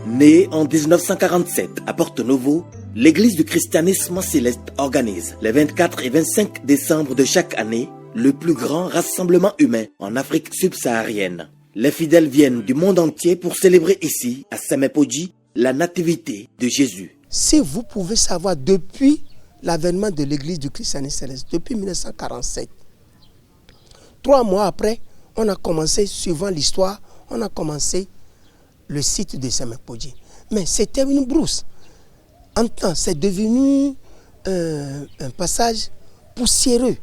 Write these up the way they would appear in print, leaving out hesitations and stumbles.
Née en 1947 à Porto Novo, l'Église du christianisme céleste organise les 24 et 25 décembre de chaque année le plus grand rassemblement humain en Afrique subsaharienne. Les fidèles viennent du monde entier pour célébrer ici, à Semepoji, la nativité de Jésus. Si vous pouvez savoir, depuis l'avènement de l'Église du christianisme céleste, depuis 1947, 3 mois après, on a commencé, suivant l'histoire, on a commencé le site de Semepoji. Mais c'était une brousse. En temps, c'est devenu un passage poussiéreux.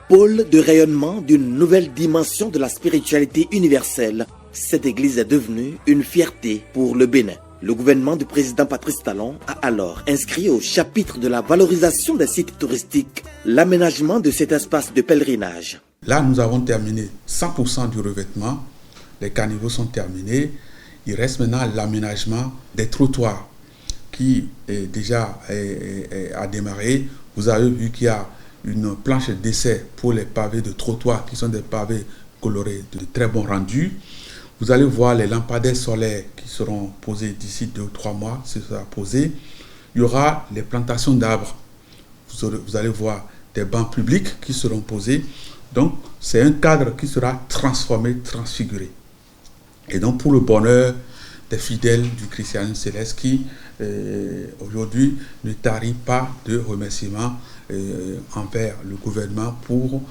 Pôle de rayonnement d'une nouvelle dimension de la spiritualité universelle, cette église est devenue une fierté pour le Bénin. Le gouvernement du président Patrice Talon a alors inscrit au chapitre de la valorisation des sites touristiques l'aménagement de cet espace de pèlerinage. Là, nous avons terminé 100% du revêtement. Les caniveaux sont terminés. Il reste maintenant l'aménagement des trottoirs qui est déjà a démarré. Vous avez vu qu'il y a une planche d'essai pour les pavés de trottoir qui sont des pavés colorés de très bon rendu. Vous allez voir les lampadaires solaires qui seront posés d'ici 2 ou 3 mois, ce sera posé. Il y aura les plantations d'arbres. Vous allez voir des bancs publics qui seront posés. Donc, c'est un cadre qui sera transformé, transfiguré. Et donc, pour le bonheur des fidèles du christianisme céleste qui, aujourd'hui, ne tarit pas de remerciements envers le gouvernement pour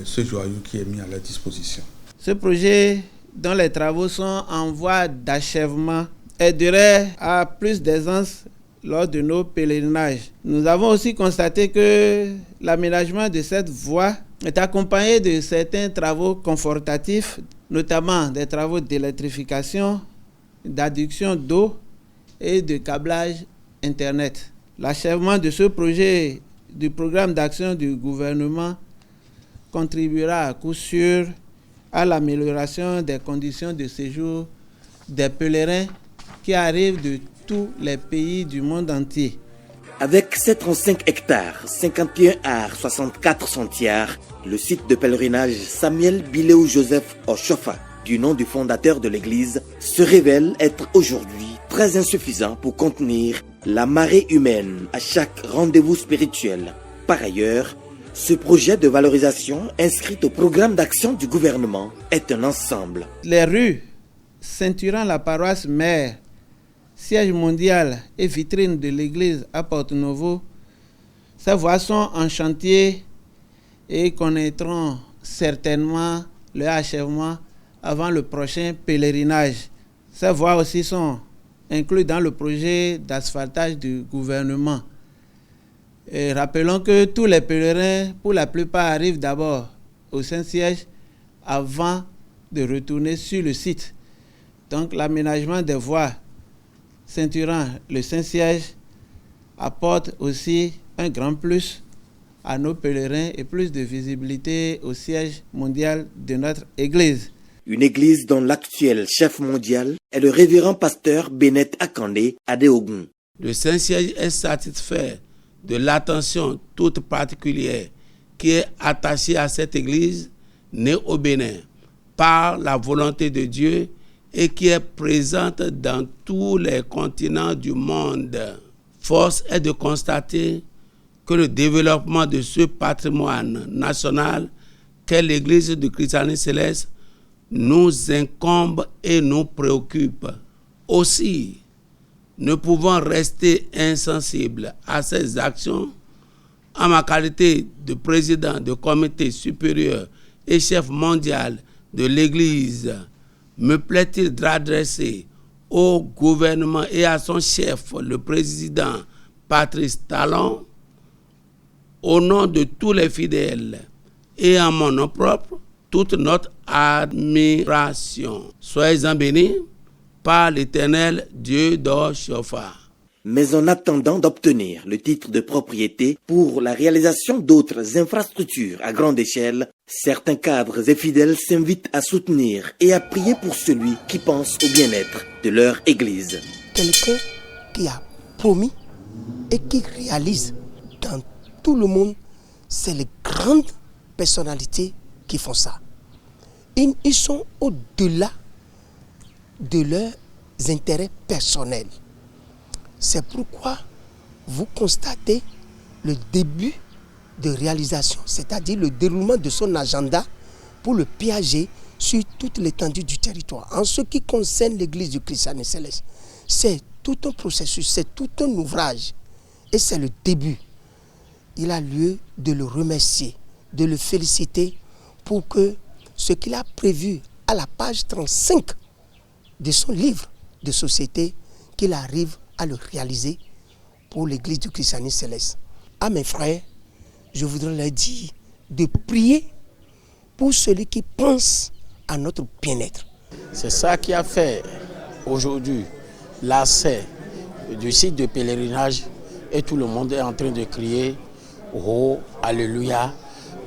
ce joyau qui est mis à leur disposition. Ce projet, dont les travaux sont en voie d'achèvement, aiderait à plus d'aisance lors de nos pèlerinages. Nous avons aussi constaté que l'aménagement de cette voie est accompagné de certains travaux confortatifs, notamment des travaux d'électrification, d'adduction d'eau et de câblage Internet. L'achèvement de ce projet du programme d'action du gouvernement contribuera à coup sûr à l'amélioration des conditions de séjour des pèlerins qui arrivent de tous les pays du monde entier. Avec 735 hectares, 51 arts, 64 sentières, le site de pèlerinage Samuel Biléou Joseph Oshofa, du nom du fondateur de l'église, se révèle être aujourd'hui très insuffisant pour contenir la marée humaine à chaque rendez-vous spirituel. Par ailleurs, ce projet de valorisation inscrit au programme d'action du gouvernement est un ensemble. Les rues ceinturant la paroisse mère, siège mondial et vitrine de l'église à Porto Novo, ces voies sont en chantier et connaîtront certainement leur achèvement avant le prochain pèlerinage. Ces voies aussi sont incluses dans le projet d'asphaltage du gouvernement. Et rappelons que tous les pèlerins, pour la plupart, arrivent d'abord au Saint-Siège avant de retourner sur le site. Donc l'aménagement des voies ceinturant le Saint-Siège apporte aussi un grand plus à nos pèlerins et plus de visibilité au siège mondial de notre Église. Une église dont l'actuel chef mondial est le révérend pasteur Bennett Akande Adeogun. Le Saint-Siège est satisfait de l'attention toute particulière qui est attachée à cette église née au Bénin par la volonté de Dieu et qui est présente dans tous les continents du monde. Force est de constater que le développement de ce patrimoine national qu'est l'église du christianisme céleste nous incombe et nous préoccupe. Aussi, ne pouvons rester insensibles à ces actions. En ma qualité de président du comité supérieur et chef mondial de l'Église, me plaît-il d'adresser au gouvernement et à son chef, le président Patrice Talon, au nom de tous les fidèles et en mon nom propre, toute notre admiration. Soyez-en bénis par l'Éternel Dieu d'Oshofa. Mais en attendant d'obtenir le titre de propriété pour la réalisation d'autres infrastructures à grande échelle, certains cadres et fidèles s'invitent à soutenir et à prier pour celui qui pense au bien-être de leur église. Quelqu'un qui a promis et qui réalise dans tout le monde, c'est les grandes personnalités qui font ça. Ils sont au-delà de leurs intérêts personnels. C'est pourquoi vous constatez le début de réalisation, c'est-à-dire le déroulement de son agenda pour le piager sur toute l'étendue du territoire. En ce qui concerne l'Église du Christ Saint et Céleste, c'est tout un processus, c'est tout un ouvrage et c'est le début. Il a lieu de le remercier, de le féliciter pour que ce qu'il a prévu à la page 35 de son livre de société, qu'il arrive à le réaliser pour l'Église du Christ Saint et Céleste. À mes frères, je voudrais leur dire de prier pour celui qui pense à notre bien-être. C'est ça qui a fait aujourd'hui l'accès du site de pèlerinage et tout le monde est en train de crier « Oh, Alléluia »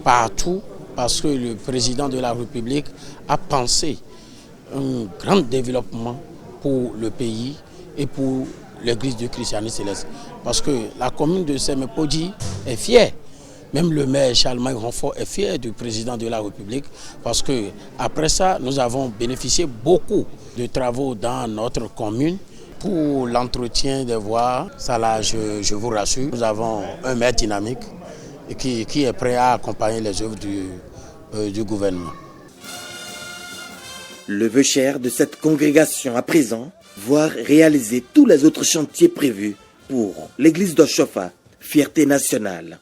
partout parce que le président de la République a pensé un grand développement pour le pays et pour l'Église du Christianisme céleste. Parce que la commune de Semepodji est fière. Même le maire Charlemagne Ronfort est fier du président de la République parce que après ça, nous avons bénéficié beaucoup de travaux dans notre commune pour l'entretien des voies. Ça là, je vous rassure, nous avons un maire dynamique qui est prêt à accompagner les œuvres du gouvernement. Le vœu cher de cette congrégation à présent, voir réaliser tous les autres chantiers prévus pour l'église d'Oshofa, fierté nationale.